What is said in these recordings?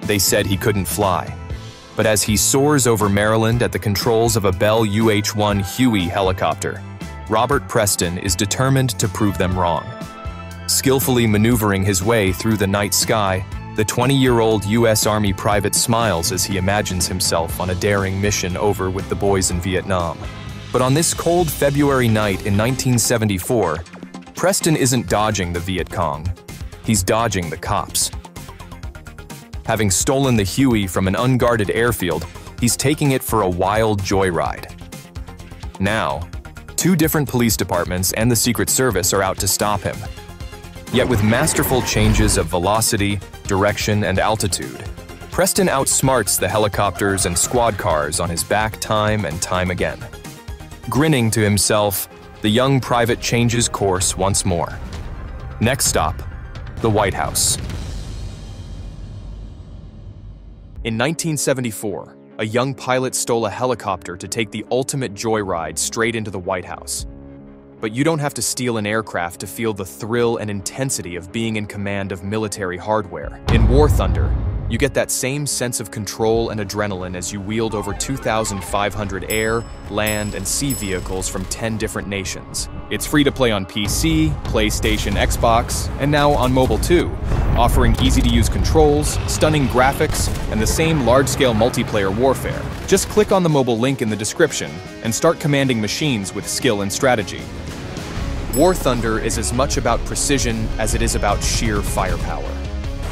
They said he couldn't fly. But as he soars over Maryland at the controls of a Bell UH-1 Huey helicopter, Robert Preston is determined to prove them wrong. Skillfully maneuvering his way through the night sky, the 20-year-old U.S. Army private smiles as he imagines himself on a daring mission over with the boys in Vietnam. But on this cold February night in 1974, Preston isn't dodging the Viet Cong. He's dodging the cops. Having stolen the Huey from an unguarded airfield, he's taking it for a wild joyride. Now, 2 different police departments and the Secret Service are out to stop him. Yet with masterful changes of velocity, direction, and altitude, Preston outsmarts the helicopters and squad cars on his back time and time again. Grinning to himself, the young private changes course once more. Next stop, the White House. In 1974, a young pilot stole a helicopter to take the ultimate joyride straight into the White House. But you don't have to steal an aircraft to feel the thrill and intensity of being in command of military hardware. In War Thunder, you get that same sense of control and adrenaline as you wield over 2,500 air, land, and sea vehicles from 10 different nations. It's free to play on PC, PlayStation, Xbox, and now on mobile too, offering easy-to-use controls, stunning graphics, and the same large-scale multiplayer warfare. Just click on the mobile link in the description and start commanding machines with skill and strategy. War Thunder is as much about precision as it is about sheer firepower.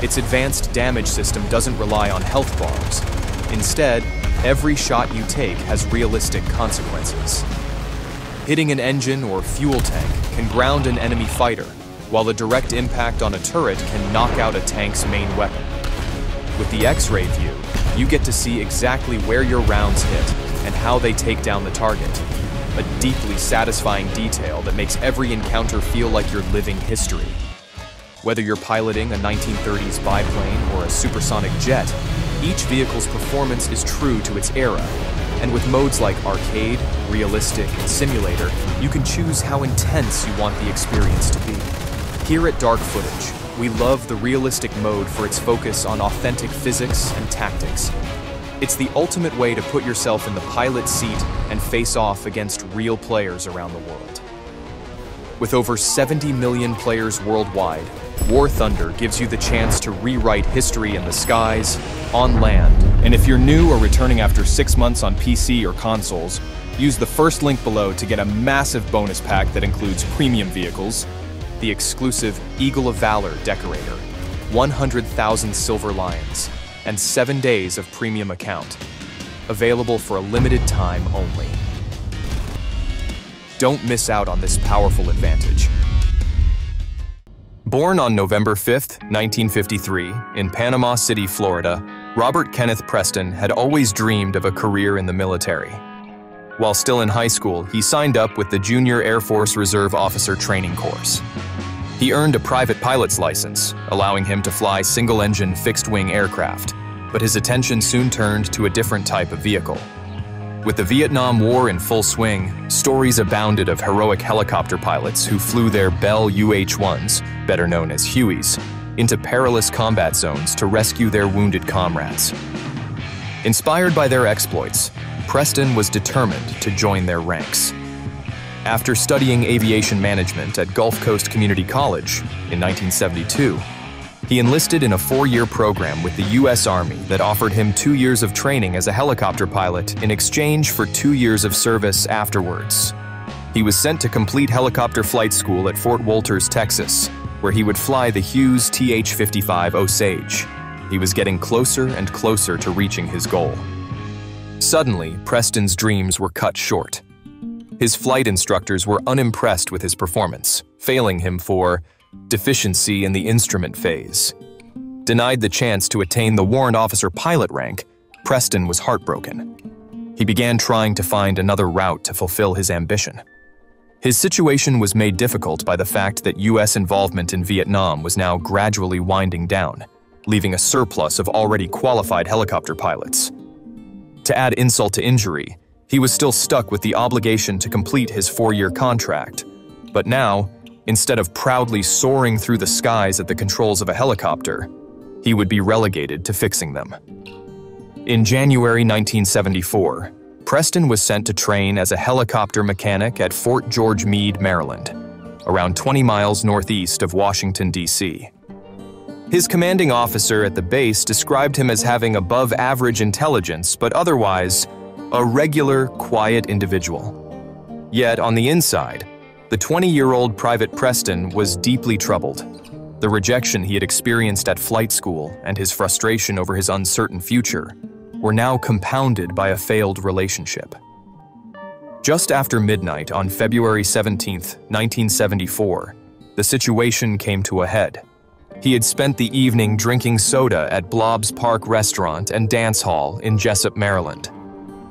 Its advanced damage system doesn't rely on health bars. Instead, every shot you take has realistic consequences. Hitting an engine or fuel tank can ground an enemy fighter, while a direct impact on a turret can knock out a tank's main weapon. With the X-ray view, you get to see exactly where your rounds hit and how they take down the target. A deeply satisfying detail that makes every encounter feel like you're living history. Whether you're piloting a 1930s biplane or a supersonic jet, each vehicle's performance is true to its era. And with modes like arcade, realistic, and simulator, you can choose how intense you want the experience to be. Here at Dark Footage, we love the realistic mode for its focus on authentic physics and tactics. It's the ultimate way to put yourself in the pilot's seat and face off against real players around the world. With over 70 million players worldwide, War Thunder gives you the chance to rewrite history in the skies, on land, and if you're new or returning after 6 months on PC or consoles, use the first link below to get a massive bonus pack that includes premium vehicles, the exclusive Eagle of Valor decorator, 100,000 silver lions, and 7 days of premium account, available for a limited time only. Don't miss out on this powerful advantage. Born on November 5, 1953, in Panama City, Florida, Robert Kenneth Preston had always dreamed of a career in the military. While still in high school, he signed up with the Junior Air Force Reserve Officer Training Course. He earned a private pilot's license, allowing him to fly single-engine fixed-wing aircraft, but his attention soon turned to a different type of vehicle. With the Vietnam War in full swing, stories abounded of heroic helicopter pilots who flew their Bell UH-1s, better known as Hueys, into perilous combat zones to rescue their wounded comrades. Inspired by their exploits, Preston was determined to join their ranks. After studying aviation management at Gulf Coast Community College in 1972, he enlisted in a 4-year program with the U.S. Army that offered him 2 years of training as a helicopter pilot in exchange for 2 years of service afterwards. He was sent to complete helicopter flight school at Fort Walters, Texas, where he would fly the Hughes TH-55 Osage. He was getting closer and closer to reaching his goal. Suddenly, Preston's dreams were cut short. His flight instructors were unimpressed with his performance, failing him for deficiency in the instrument phase. Denied the chance to attain the warrant officer pilot rank, Preston was heartbroken. He began trying to find another route to fulfill his ambition. His situation was made difficult by the fact that U.S. involvement in Vietnam was now gradually winding down, leaving a surplus of already qualified helicopter pilots. To add insult to injury, he was still stuck with the obligation to complete his 4-year contract. But now, instead of proudly soaring through the skies at the controls of a helicopter, he would be relegated to fixing them. In January 1974, Preston was sent to train as a helicopter mechanic at Fort George Meade, Maryland, around 20 miles northeast of Washington, D.C. His commanding officer at the base described him as having above-average intelligence, but otherwise a regular, quiet individual. Yet, on the inside, the 20-year-old Private Preston was deeply troubled. The rejection he had experienced at flight school and his frustration over his uncertain future were now compounded by a failed relationship. Just after midnight on February 17, 1974, the situation came to a head. He had spent the evening drinking soda at Blob's Park Restaurant and Dance Hall in Jessup, Maryland.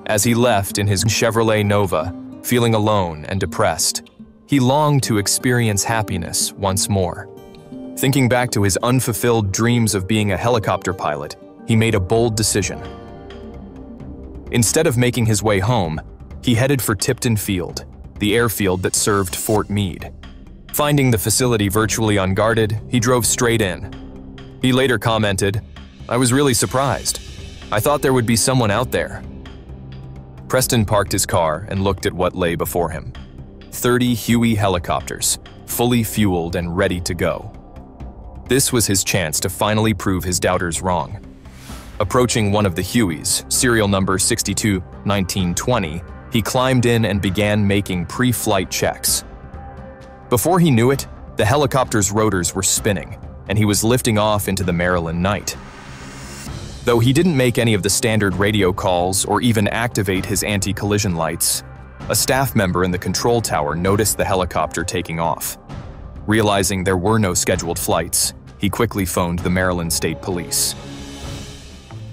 As he left in his Chevrolet Nova, feeling alone and depressed, he longed to experience happiness once more. Thinking back to his unfulfilled dreams of being a helicopter pilot, he made a bold decision. Instead of making his way home, he headed for Tipton Field, the airfield that served Fort Meade. Finding the facility virtually unguarded, he drove straight in. He later commented, "I was really surprised. I thought there would be someone out there." Preston parked his car and looked at what lay before him. 30 Huey helicopters, fully fueled and ready to go. This was his chance to finally prove his doubters wrong. Approaching one of the Hueys, serial number 621920, he climbed in and began making pre-flight checks. Before he knew it, the helicopter's rotors were spinning, and he was lifting off into the Maryland night. Though he didn't make any of the standard radio calls or even activate his anti-collision lights, a staff member in the control tower noticed the helicopter taking off. Realizing there were no scheduled flights, he quickly phoned the Maryland State Police.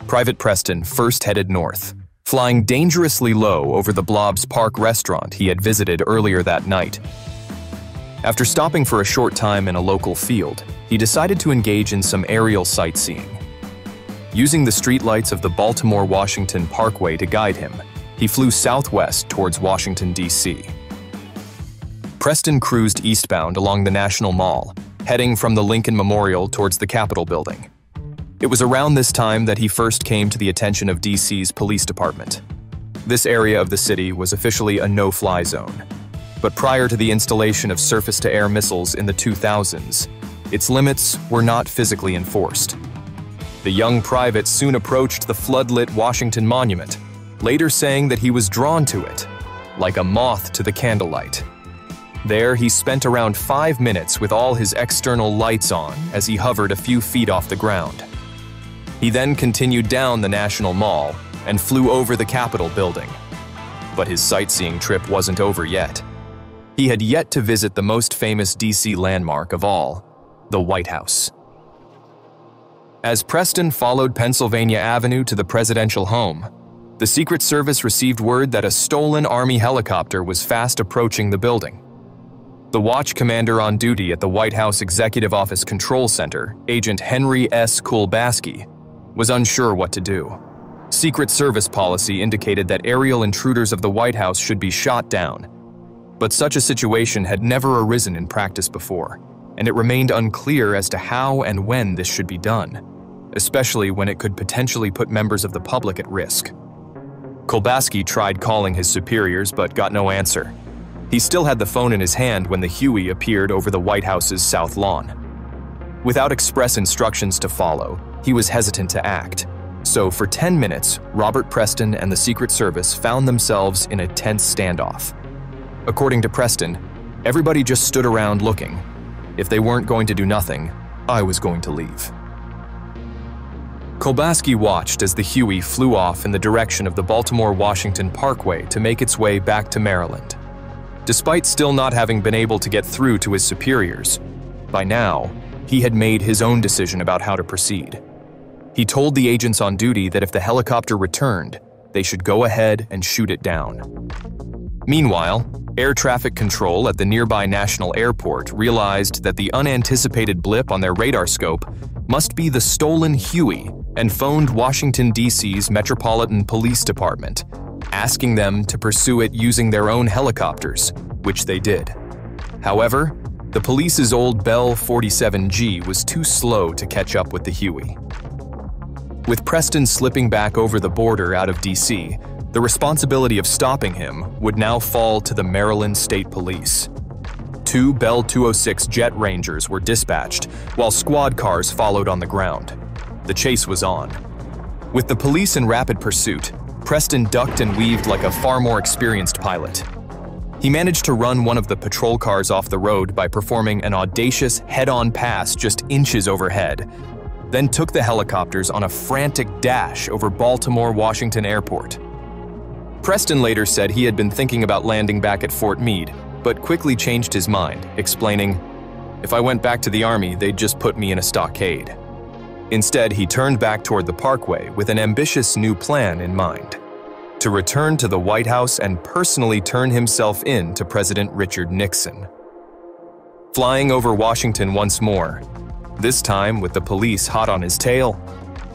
Private Preston first headed north, flying dangerously low over the Blob's Park restaurant he had visited earlier that night. After stopping for a short time in a local field, he decided to engage in some aerial sightseeing. Using the streetlights of the Baltimore-Washington Parkway to guide him, he flew southwest towards Washington, D.C. Preston cruised eastbound along the National Mall, heading from the Lincoln Memorial towards the Capitol building. It was around this time that he first came to the attention of D.C.'s police department. This area of the city was officially a no-fly zone, but prior to the installation of surface-to-air missiles in the 2000s, its limits were not physically enforced. The young private soon approached the floodlit Washington Monument, later saying that he was drawn to it, like a moth to the candlelight. There, he spent around 5 minutes with all his external lights on as he hovered a few feet off the ground. He then continued down the National Mall and flew over the Capitol building. But his sightseeing trip wasn't over yet. He had yet to visit the most famous DC landmark of all, the White House. As Preston followed Pennsylvania Avenue to the presidential home, the Secret Service received word that a stolen Army helicopter was fast approaching the building. The watch commander on duty at the White House Executive Office Control Center, Agent Henry S. Kulbaski, was unsure what to do. Secret Service policy indicated that aerial intruders of the White House should be shot down, but such a situation had never arisen in practice before, and it remained unclear as to how and when this should be done, especially when it could potentially put members of the public at risk. Kulbaski tried calling his superiors but got no answer. He still had the phone in his hand when the Huey appeared over the White House's south lawn. Without express instructions to follow, he was hesitant to act. So for 10 minutes, Robert Preston and the Secret Service found themselves in a tense standoff. According to Preston, everybody just stood around looking. If they weren't going to do nothing, I was going to leave. Kulbaski watched as the Huey flew off in the direction of the Baltimore-Washington Parkway to make its way back to Maryland. Despite still not having been able to get through to his superiors, by now, he had made his own decision about how to proceed. He told the agents on duty that if the helicopter returned, they should go ahead and shoot it down. Meanwhile, air traffic control at the nearby National Airport realized that the unanticipated blip on their radar scope must be the stolen Huey and phoned Washington, D.C.'s Metropolitan Police Department, asking them to pursue it using their own helicopters, which they did. However, The police's old Bell 47G was too slow to catch up with the Huey. With Preston slipping back over the border out of DC, the responsibility of stopping him would now fall to the Maryland State Police. 2 Bell 206 Jet Rangers were dispatched, while squad cars followed on the ground. The chase was on. With the police in rapid pursuit, Preston ducked and weaved like a far more experienced pilot. He managed to run one of the patrol cars off the road by performing an audacious head-on pass just inches overhead, then took the helicopters on a frantic dash over Baltimore-Washington Airport. Preston later said he had been thinking about landing back at Fort Meade, but quickly changed his mind, explaining, "If I went back to the Army, they'd just put me in a stockade." Instead, he turned back toward the Parkway with an ambitious new plan in mind: to return to the White House and personally turn himself in to President Richard Nixon. Flying over Washington once more, this time with the police hot on his tail,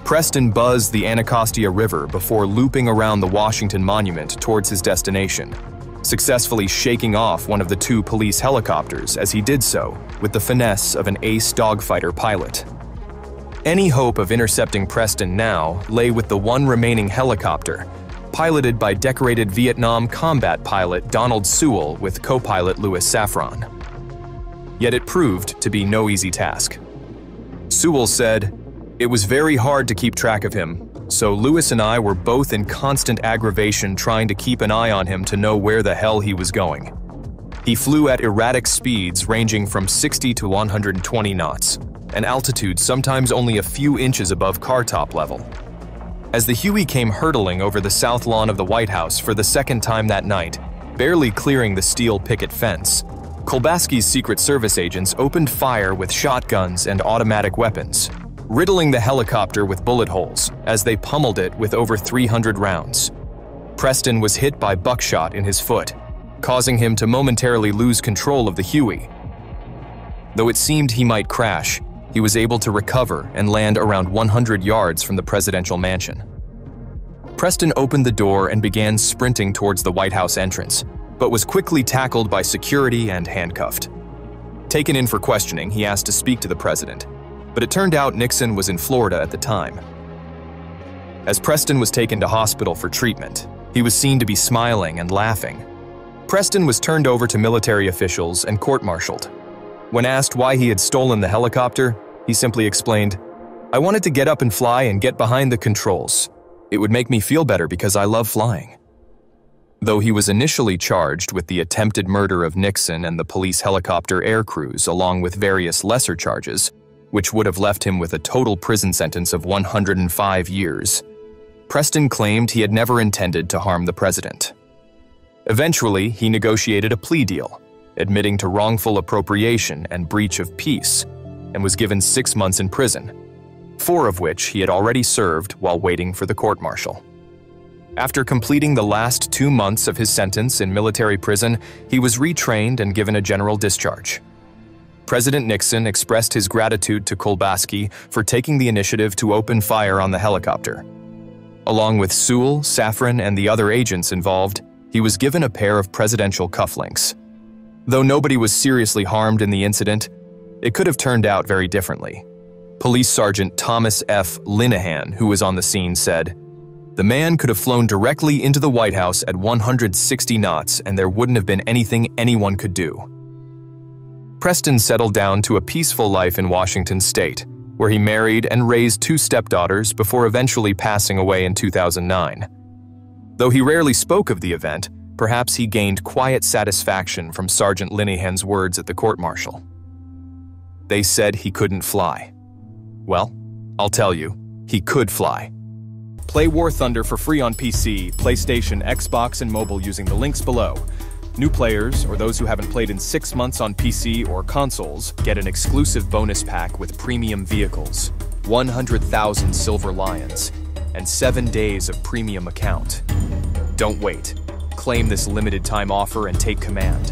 Preston buzzed the Anacostia River before looping around the Washington Monument towards his destination, successfully shaking off one of the 2 police helicopters as he did so with the finesse of an ace dogfighter pilot. Any hope of intercepting Preston now lay with the one remaining helicopter, piloted by decorated Vietnam combat pilot Donald Sewell with co-pilot Louis Safran. Yet it proved to be no easy task. Sewell said, "It was very hard to keep track of him, so Louis and I were both in constant aggravation trying to keep an eye on him to know where the hell he was going. He flew at erratic speeds ranging from 60 to 120 knots, an altitude sometimes only a few inches above car top level." As the Huey came hurtling over the south lawn of the White House for the second time that night, barely clearing the steel picket fence, Kolbaski's Secret Service agents opened fire with shotguns and automatic weapons, riddling the helicopter with bullet holes as they pummeled it with over 300 rounds. Preston was hit by buckshot in his foot, causing him to momentarily lose control of the Huey. Though it seemed he might crash, he was able to recover and land around 100 yards from the presidential mansion. Preston opened the door and began sprinting towards the White House entrance, but was quickly tackled by security and handcuffed. Taken in for questioning, he asked to speak to the president, but it turned out Nixon was in Florida at the time. As Preston was taken to hospital for treatment, he was seen to be smiling and laughing. Preston was turned over to military officials and court-martialed. When asked why he had stolen the helicopter, he simply explained, "I wanted to get up and fly and get behind the controls. It would make me feel better because I love flying." Though he was initially charged with the attempted murder of Nixon and the police helicopter air crews along with various lesser charges, which would have left him with a total prison sentence of 105 years, Preston claimed he had never intended to harm the president. Eventually, he negotiated a plea deal, admitting to wrongful appropriation and breach of peace, and was given 6 months in prison, 4 of which he had already served while waiting for the court-martial. After completing the last 2 months of his sentence in military prison, he was retrained and given a general discharge. President Nixon expressed his gratitude to Kolbaski for taking the initiative to open fire on the helicopter. Along with Sewell, Safran, and the other agents involved, he was given a pair of presidential cufflinks. Though nobody was seriously harmed in the incident, it could have turned out very differently. Police Sergeant Thomas F. Linehan, who was on the scene, said, "The man could have flown directly into the White House at 160 knots and there wouldn't have been anything anyone could do." Preston settled down to a peaceful life in Washington state, where he married and raised 2 stepdaughters before eventually passing away in 2009. Though he rarely spoke of the event, perhaps he gained quiet satisfaction from Sergeant Linehan's words at the court-martial. They said he couldn't fly. Well, I'll tell you, he could fly. Play War Thunder for free on PC, PlayStation, Xbox, and mobile using the links below. New players, or those who haven't played in 6 months on PC or consoles, get an exclusive bonus pack with premium vehicles, 100,000 Silver Lions, and 7 days of premium account. Don't wait. Claim this limited time offer and take command.